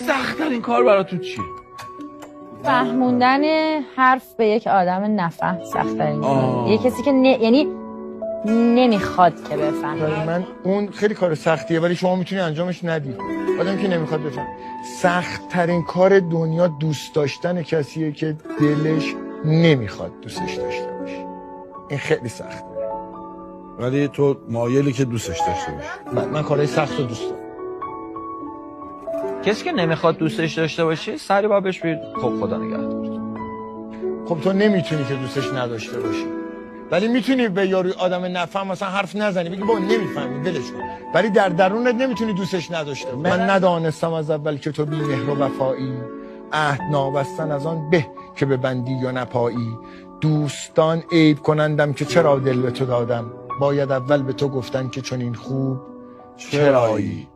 سخت‌ترین کار برای تو چیه؟ فهموندن حرف به یک آدم نفهم سخت‌ترین کار. یه کسی که یعنی نمیخواد که بفهمه. من اون خیلی کار سختیه ولی شما میتونی انجامش ندی. آدم که نمیخواد بفهم. سخت‌ترین کار دنیا دوست داشتن کسیه که دلش نمیخواد دوستش داشته باشه. این خیلی سخته. ولی تو مایلی که دوستش داشته باشی. من کارهای سخت رو دوست دارم. کسی که نمیخواد دوستش داشته باشی سری با بهش بگیر خب خدا نگهدار. خب تو نمیتونی که دوستش نداشته باشی. ولی میتونی به یارو آدم نفهم مثلا حرف نزنی بگی با نمیفهمی ولش کن. ولی در درونت نمیتونی دوستش نداشته باشی. من ندانستم از اول که تو بی مهر و وفایی، عهد نابستن از آن به که به بندی یا نپایی. دوستان عیب کنندم که چرا دل به تو دادم، باید اول به تو گفتن که چون این خوب چرایی.